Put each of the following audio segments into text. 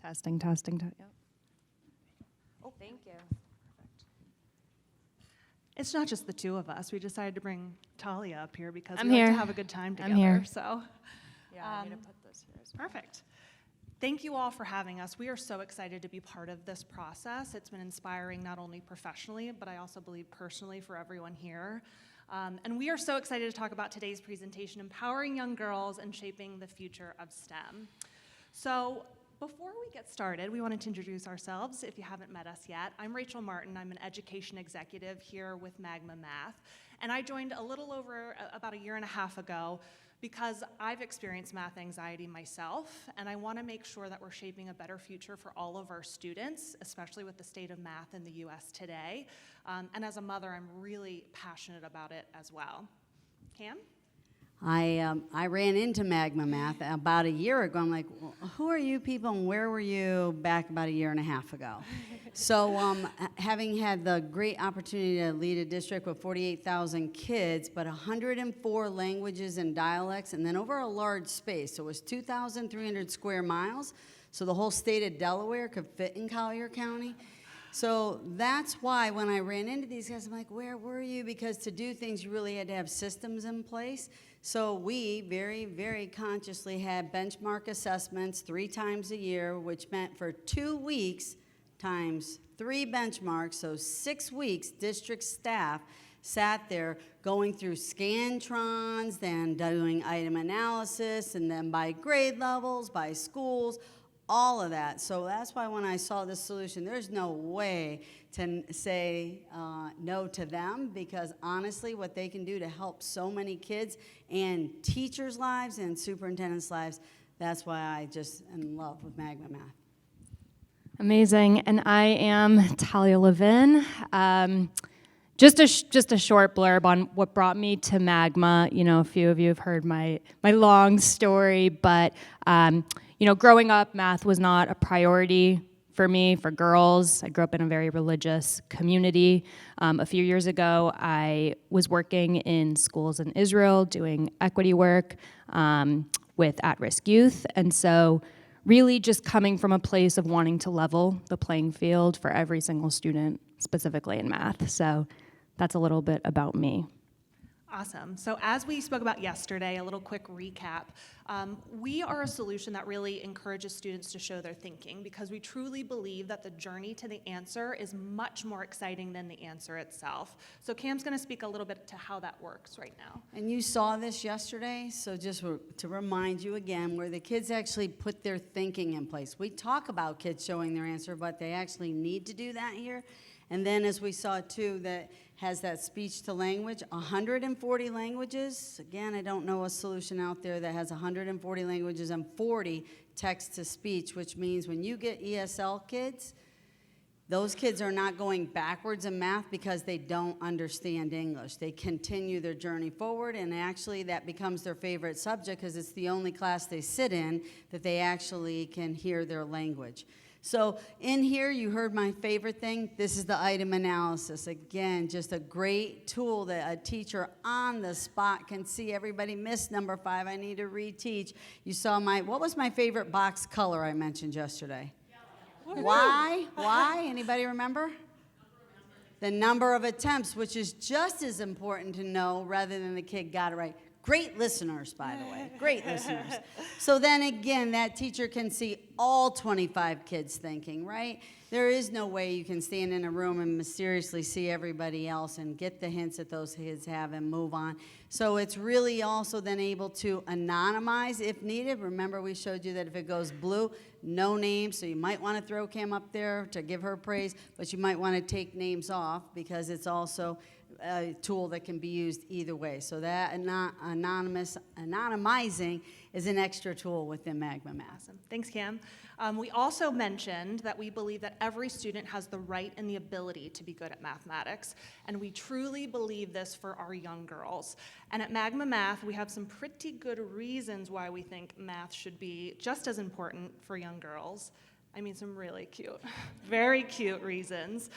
Testing, testing, yep. Oh, thank you. It's not just the two of us. We decided to bring Talia up here because I'm we like here. to have a good time I'm together. here. So, Yeah, I need to put this here as well. perfect. Thank you all for having us. We are so excited to be part of this process. It's been inspiring not only professionally, but I also believe personally for everyone here. And we are so excited to talk about today's presentation, Empowering Young Girls and Shaping the Future of STEM. So before we get started, we wanted to introduce ourselves if you haven't met us yet. I'm Rachel Martin. I'm an education executive here with Magma Math. And I joined a little over about a year and a half ago because I've experienced math anxiety myself, and I want to make sure that we're shaping a better future for all of our students, especially with the state of math in the US today. And as a mother, I'm really passionate about it as well. Cam? I ran into Magma Math about a year ago. I'm like, well, who are you people and where were you back about a year and a half ago? So having had the great opportunity to lead a district with 48,000 kids, but 104 languages and dialects, and then over a large space. So it was 2,300 square miles. So the whole state of Delaware could fit in Collier County. So that's why when I ran into these guys, I'm like, where were you? Because to do things, you really had to have systems in place. So we very, very consciously had benchmark assessments 3 times a year, which meant for 2 weeks times 3 benchmarks, so 6 weeks, district staff sat there going through Scantrons, then doing item analysis, and then by grade levels, by schools, all of that. So that's why when I saw this solution, there's no way to say no to them, because honestly, what they can do to help so many kids and teachers' lives and superintendents' lives, that's why I just am in love with Magma Math. Amazing, and I am Talia Levin. Just a short blurb on what brought me to Magma. You know, a few of you have heard my long story, but you know, growing up, math was not a priority for me, for girls. I grew up in a very religious community. A few years ago, I was working in schools in Israel doing equity work with at-risk youth, and so really just coming from a place of wanting to level the playing field for every single student, specifically in math. So that's a little bit about me. Awesome. So as we spoke about yesterday, a little quick recap. We are a solution that really encourages students to show their thinking because we truly believe that the journey to the answer is much more exciting than the answer itself. So Cam's going to speak a little bit to how that works right now. And you saw this yesterday, so just to remind you again, where the kids actually put their thinking in place. We talk about kids showing their answer, but they actually need to do that here. And then as we saw too, that has that speech to language, 140 languages. Again, I don't know a solution out there that has 140 languages and 40 text to speech, which means when you get ESL kids, those kids are not going backwards in math because they don't understand English. They continue their journey forward, and actually that becomes their favorite subject because it's the only class they sit in that they actually can hear their language. So in here, you heard my favorite thing. This is the item analysis. Again, just a great tool that a teacher on the spot can see. Everybody missed number 5. I need to reteach. You saw what was my favorite box color I mentioned yesterday? Yellow. Why? Why? Anybody remember? The number of attempts, which is just as important to know rather than the kid got it right. Great listeners, by the way, great listeners. So then again, that teacher can see all 25 kids thinking, right? There is no way you can stand in a room and mysteriously see everybody else and get the hints that those kids have and move on. So it's really also then able to anonymize if needed. Remember, we showed you that if it goes blue, no names, so you might want to throw Cam up there to give her praise, but you might want to take names off because it's also a tool that can be used either way. So that anonymizing is an extra tool within Magma Math. Awesome. Thanks, Cam. We also mentioned that we believe that every student has the right and the ability to be good at mathematics, and we truly believe this for our young girls. And at Magma Math, we have some pretty good reasons why we think math should be just as important for young girls I mean, some really cute, very cute reasons.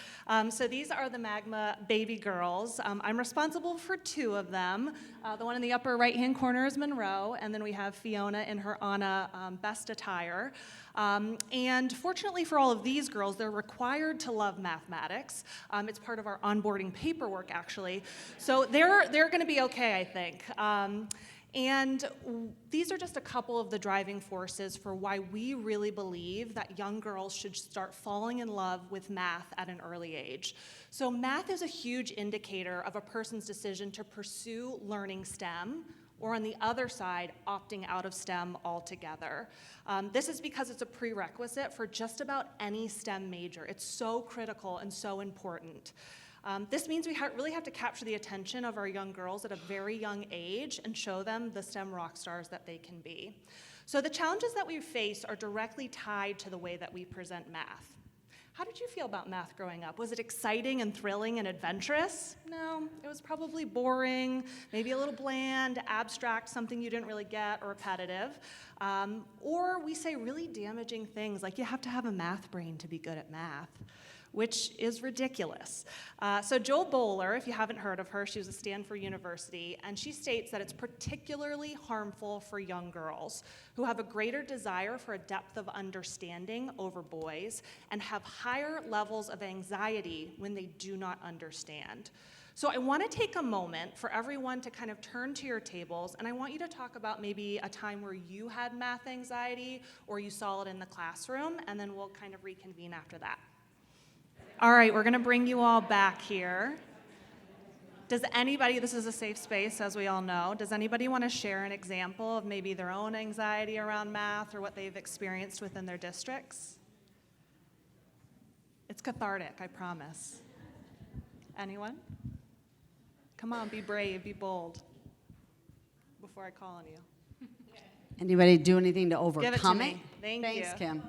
So these are the Magma baby girls. I'm responsible for 2 of them. The one in the upper right-hand corner is Monroe, and then we have Fiona in her Anna best attire. And fortunately for all of these girls, they're required to love mathematics. It's part of our onboarding paperwork, actually. So they're going to be okay, I think. And these are just a couple of the driving forces for why we really believe that young girls should start falling in love with math at an early age. So math is a huge indicator of a person's decision to pursue learning STEM, or on the other side, opting out of STEM altogether. This is because it's a prerequisite for just about any STEM major. It's so critical and so important. This means we really have to capture the attention of our young girls at a very young age and show them the STEM rock stars that they can be. So the challenges that we face are directly tied to the way that we present math. How did you feel about math growing up? Was it exciting and thrilling and adventurous? No, it was probably boring, maybe a little bland, abstract, something you didn't really get, or repetitive. Or we say really damaging things like you have to have a math brain to be good at math, which is ridiculous. So Joel Bowler, if you haven't heard of her, she was at Stanford University, and she states that it's particularly harmful for young girls who have a greater desire for a depth of understanding over boys and have higher levels of anxiety when they do not understand. So I want to take a moment for everyone to kind of turn to your tables, and I want you to talk about maybe a time where you had math anxiety or you saw it in the classroom, and then we'll kind of reconvene after that. All right, we're going to bring you all back here. Does anybody, this is a safe space, as we all know, does anybody want to share an example of maybe their own anxiety around math or what they've experienced within their districts? It's cathartic, I promise. Anyone? Come on, be brave, be bold, before I call on you. Anybody do anything to overcome Give it to me. Thank you. Thanks, Kim.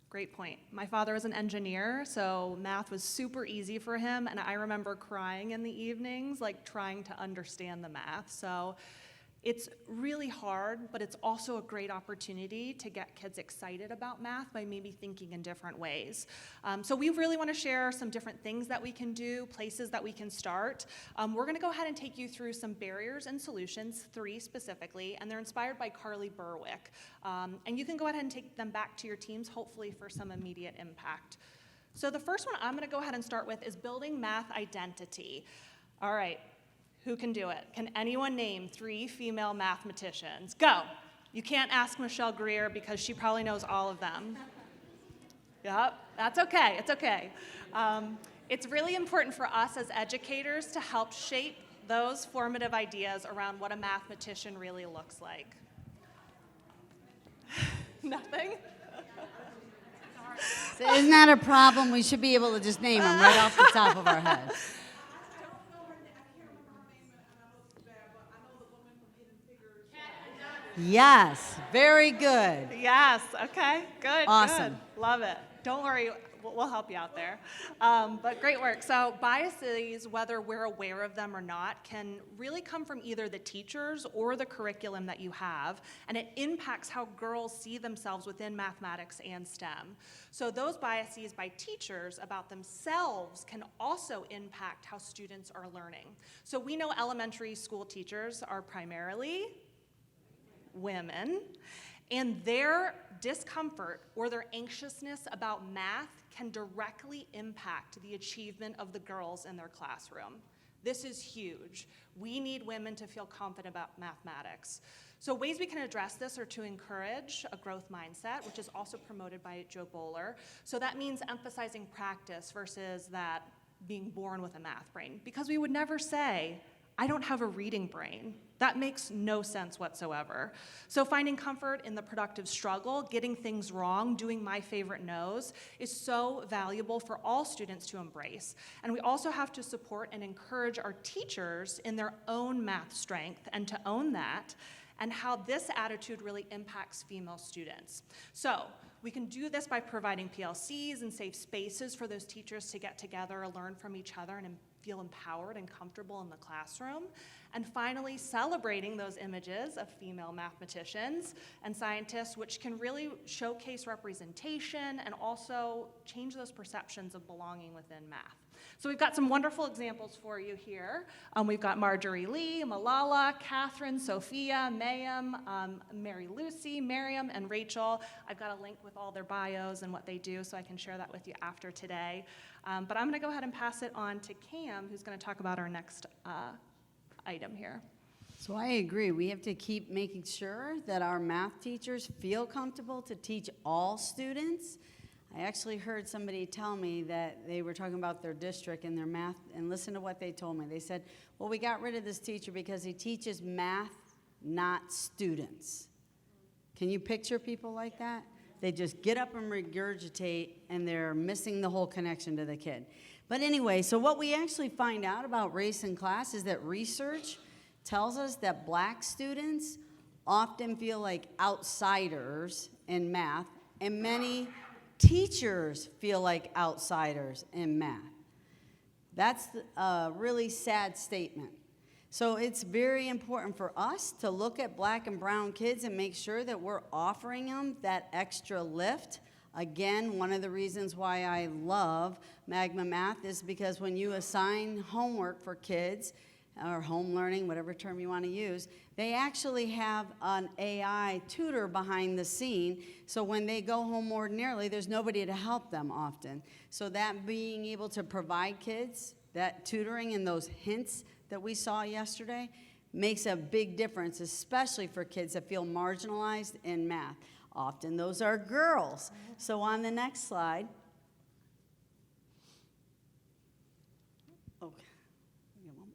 Great point. My father was an engineer, so math was super easy for him, and I remember crying in the evenings, like trying to understand the math. So it's really hard, but it's also a great opportunity to get kids excited about math by maybe thinking in different ways. So we really want to share some different things that we can do, places that we can start. We're going to go ahead and take you through some barriers and solutions, 3 specifically, and they're inspired by Carly Berwick. And you can go ahead and take them back to your teams, hopefully for some immediate impact. So the first one I'm going to go ahead and start with is building math identity. All right. Who can do it? Can anyone name 3 female mathematicians? Go. You can't ask Michelle Greer because she probably knows all of them. Yep, that's okay, it's okay. It's really important for us as educators to help shape those formative ideas around what a mathematician really looks like. Nothing? So isn't that a problem? We should be able to just name them right off the top of our head. Yes, very good. Yes, okay, good, Awesome. good. Love it. Don't worry, we'll help you out there. But great work. So biases, whether we're aware of them or not, can really come from either the teachers or the curriculum that you have, and it impacts how girls see themselves within mathematics and STEM. So those biases by teachers about themselves can also impact how students are learning. So we know elementary school teachers are primarily women, and their discomfort or their anxiousness about math can directly impact the achievement of the girls in their classroom. This is huge. We need women to feel confident about mathematics. So ways we can address this are to encourage a growth mindset, which is also promoted by Joe Bowler. So that means emphasizing practice versus that being born with a math brain, because we would never say, I don't have a reading brain. That makes no sense whatsoever. So finding comfort in the productive struggle, getting things wrong, doing my favorite no's, is so valuable for all students to embrace. And we also have to support and encourage our teachers in their own math strength and to own that, and how this attitude really impacts female students. So we can do this by providing PLCs and safe spaces for those teachers to get together, learn from each other, and feel empowered and comfortable in the classroom. And finally, celebrating those images of female mathematicians and scientists, which can really showcase representation and also change those perceptions of belonging within math. So we've got some wonderful examples for you here. We've got Marjorie Lee, Malala, Catherine, Sophia, Mayim, Mary Lucy, Miriam, and Rachel. I've got a link with all their bios and what they do, so I can share that with you after today. But I'm going to go ahead and pass it on to Cam, who's going to talk about our next item here. So I agree. We have to keep making sure that our math teachers feel comfortable to teach all students. I actually heard somebody tell me that they were talking about their district and their math, and listen to what they told me. They said, well, we got rid of this teacher because he teaches math, not students. Can you picture people like that? They just get up and regurgitate, and they're missing the whole connection to the kid. But anyway, so what we actually find out about race in class is that research tells us that black students often feel like outsiders in math, and many teachers feel like outsiders in math. That's a really sad statement. So it's very important for us to look at black and brown kids and make sure that we're offering them that extra lift. Again, one of the reasons why I love Magma Math is because when you assign homework for kids, or home learning, whatever term you want to use, they actually have an AI tutor behind the scene, so when they go home ordinarily, there's nobody to help them often. So that being able to provide kids that tutoring and those hints that we saw yesterday makes a big difference, especially for kids that feel marginalized in math. Often those are girls. So on the next slide, okay,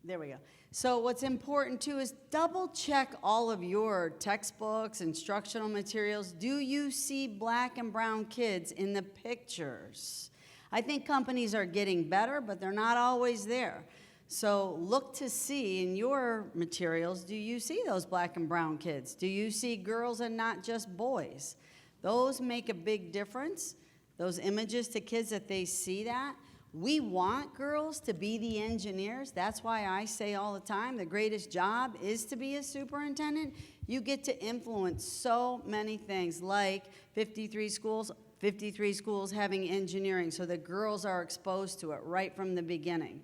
there we go. So what's important too is double check all of your textbooks, instructional materials. Do you see black and brown kids in the pictures? I think companies are getting better, but they're not always there. So look to see in your materials, do you see those black and brown kids? Do you see girls and not just boys? Those make a big difference, those images to kids that they see that. We want girls to be the engineers. That's why I say all the time, the greatest job is to be a superintendent. You get to influence so many things, like 53 schools having engineering, so the girls are exposed to it right from the beginning.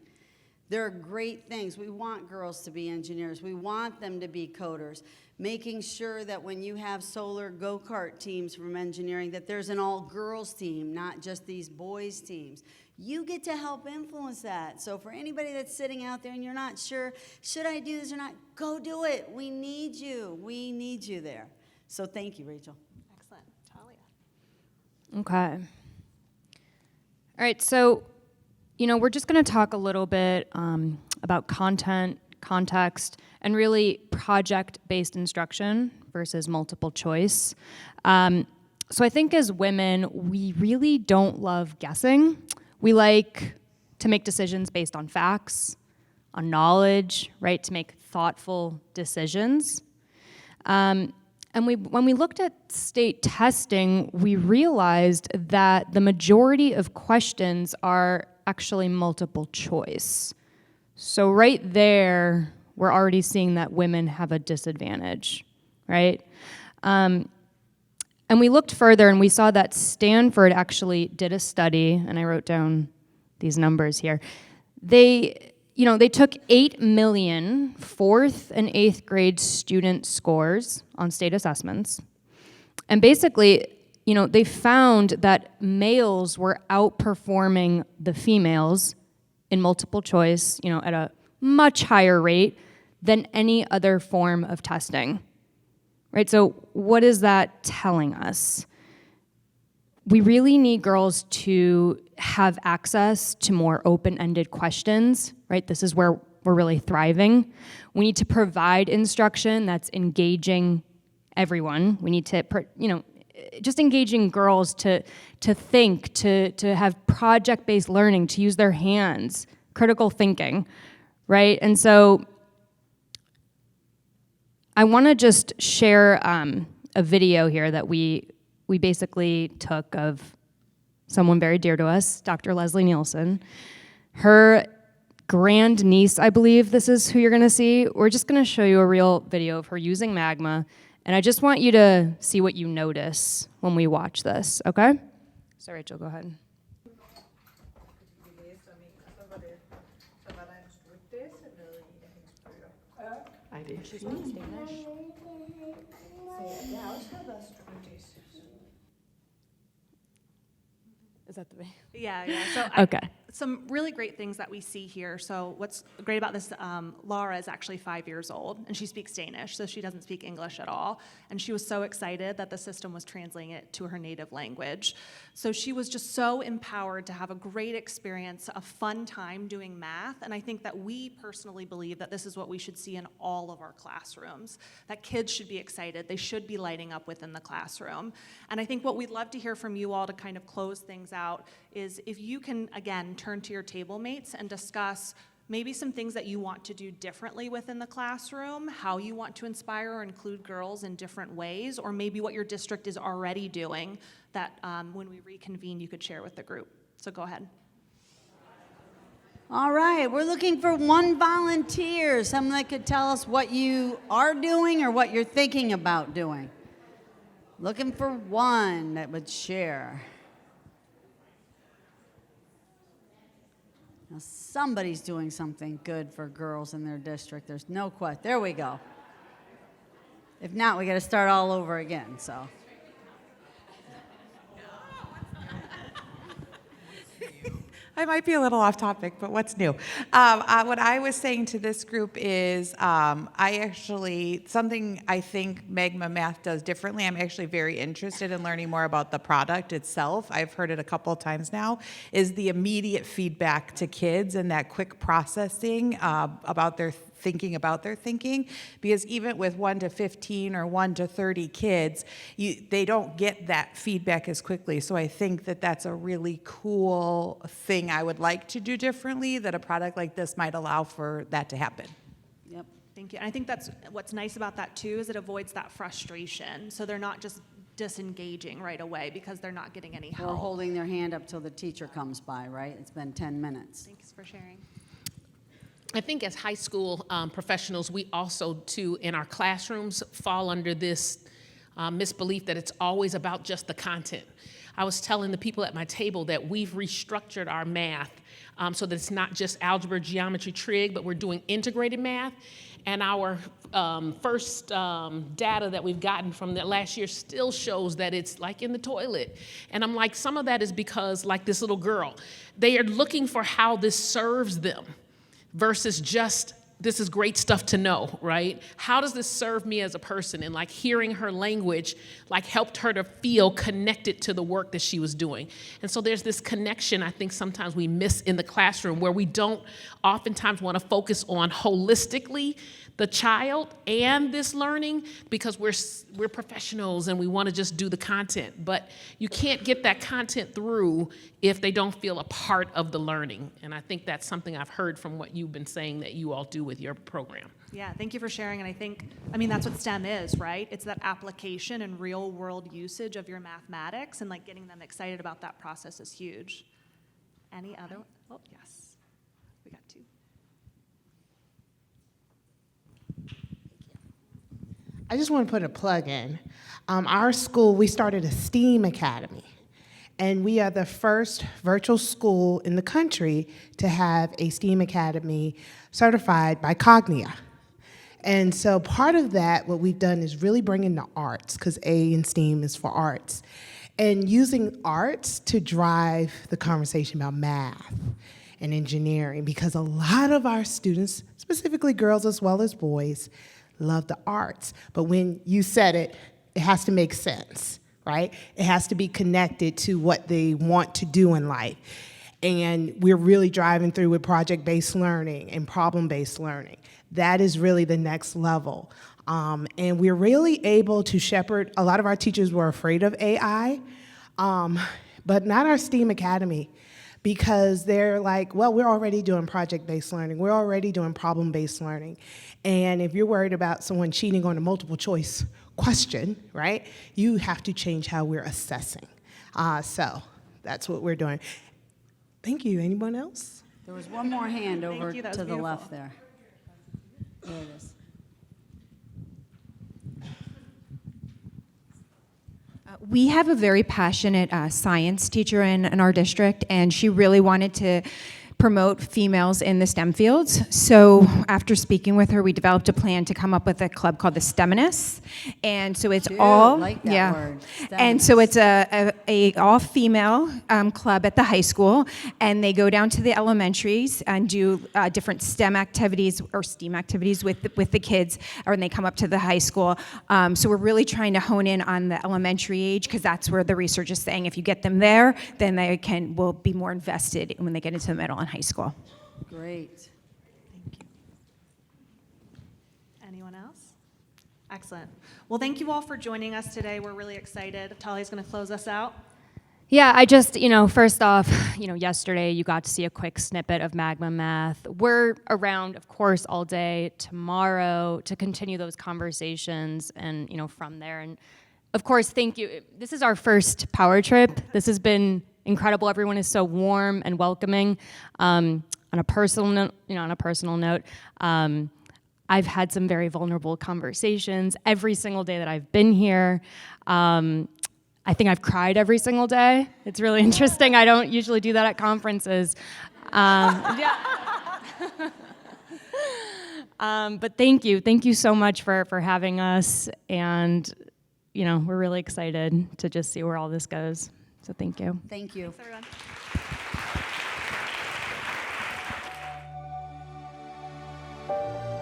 There are great things. We want girls to be engineers. We want them to be coders. Making sure that when you have solar go-kart teams from engineering, that there's an all-girls team, not just these boys teams. You get to help influence that. So for anybody that's sitting out there and you're not sure, should I do this or not, go do it. We need you. We need you there. So thank you, Rachel. Excellent. Talia. Okay. All right, so, we're just going to talk a little bit about content, context, and really project-based instruction versus multiple choice. So I think as women, we really don't love guessing. We like to make decisions based on facts, on knowledge, right, to make thoughtful decisions. And when we looked at state testing, we realized that the majority of questions are actually multiple choice. So right there, we're already seeing that women have a disadvantage, right? And we looked further and we saw that Stanford actually did a study, and I wrote down these numbers here. They took 8 million 4th and 8th grade student scores on state assessments. And basically, they found that males were outperforming the females in multiple choice, at a much higher rate than any other form of testing. Right, so what is that telling us? We really need girls to have access to more open-ended questions, right? This is where we're really thriving. We need to provide instruction that's engaging everyone. We need to, just engaging girls to think, to have project-based learning, to use their hands, critical thinking, right? And so I want to just share a video here that we basically took of someone very dear to us, Dr. Leslie Nielsen. Her grandniece, I believe this is who you're going to see. We're just going to show you a real video of her using Magma, and I just want you to see what you notice when we watch this, okay? So Rachel, go ahead. Is that the way? Yeah. So Okay. Some really great things that we see here. So what's great about this, Laura is actually 5 years old, and she speaks Danish, so she doesn't speak English at all. And she was so excited that the system was translating it to her native language. So she was just so empowered to have a great experience, a fun time doing math. And I think that we personally believe that this is what we should see in all of our classrooms, that kids should be excited. They should be lighting up within the classroom. And I think what we'd love to hear from you all to kind of close things out is if you can, again, turn to your table mates and discuss maybe some things that you want to do differently within the classroom, how you want to inspire or include girls in different ways, or maybe what your district is already doing that when we reconvene you could share with the group. So go ahead. All right, we're looking for one volunteer, someone that could tell us what you are doing or what you're thinking about doing. Looking for one that would share. Now, somebody's doing something good for girls in their district. There's no question. There we go. If not, we got to start all over again, so. I might be a little off topic, but what's new? What I was saying to this group is something I think Magma Math does differently. I'm actually very interested in learning more about the product itself. I've heard it a couple of times now, is the immediate feedback to kids and that quick processing about their thinking, because even with 1 to 15 or 1 to 30 kids, they don't get that feedback as quickly. So I think that that's a really cool thing I would like to do differently, that a product like this might allow for that to happen. Yep. Thank you. And I think that's what's nice about that too, is it avoids that frustration. So they're not just disengaging right away because they're not getting any help. Or holding their hand up till the teacher comes by, right? It's been 10 minutes. Thanks for sharing. I think as high school professionals, we also, too, in our classrooms, fall under this misbelief that it's always about just the content. I was telling the people at my table that we've restructured our math so that it's not just algebra, geometry, trig, but we're doing integrated math. And our first data that we've gotten from the last year still shows that it's like in the toilet. And I'm like, some of that is because, like this little girl, they are looking for how this serves them, versus just, this is great stuff to know, right? How does this serve me as a person? And like hearing her language, like helped her to feel connected to the work that she was doing. And so there's this connection I think sometimes we miss in the classroom, where we don't oftentimes want to focus on holistically the child and this learning, because we're professionals and we want to just do the content. But you can't get that content through if they don't feel a part of the learning. And I think that's something I've heard from what you've been saying that you all do with your program. Yeah, thank you for sharing. And I mean, that's what STEM is, right? It's that application and real world usage of your mathematics, and like getting them excited about that process is huge. Any other? Oh, yes. We got 2. I just want to put a plug in. Our school, we started a STEAM Academy, and we are the first virtual school in the country to have a STEAM Academy certified by Collier. And so part of that, what we've done is really bring in the arts, because A in STEAM is for arts, and using arts to drive the conversation about math and engineering, because a lot of our students, specifically girls as well as boys, love the arts. But when you said it, it has to make sense, right? It has to be connected to what they want to do in life. And we're really driving through with project-based learning and problem-based learning. That is really the next level. And we're really able to shepherd. A lot of our teachers were afraid of AI, but not our STEAM Academy, because they're like, well, we're already doing project-based learning. We're already doing problem-based learning. And if you're worried about someone cheating on a multiple choice question, right, you have to change how we're assessing. So that's what we're doing. Thank you. Anyone else? There was one more hand over you, that was to the beautiful. left there. There it is. We have a very passionate science teacher in our district, and she really wanted to promote females in the STEM fields. So after speaking with her, we developed a plan to come up with a club called the STEMiness. And so it's Cute, all, like that yeah. word, And so STEMiness. it's a all-female club at the high school, and they go down to the elementaries and do different STEM activities or STEAM activities with the kids, or when they come up to the high school. So we're really trying to hone in on the elementary age, because that's where the research is saying if you get them there, then they will be more invested when they get into the middle and high school. Great. Anyone else? Excellent. Well, thank you all for joining us today. We're really excited. Talia's going to close us out. Yeah, I just, first off, yesterday you got to see a quick snippet of Magma Math. We're around, of course, all day tomorrow to continue those conversations and, from there. And of course, thank you. This is our first power trip. This has been incredible. Everyone is so warm and welcoming. On a personal note, I've had some very vulnerable conversations every single day that I've been here. I think I've cried every single day. It's really interesting. I don't usually do that at conferences. Yeah. But thank you so much for having us, and we're really excited to just see where all this goes. So thank you. Thank you. Thanks, everyone.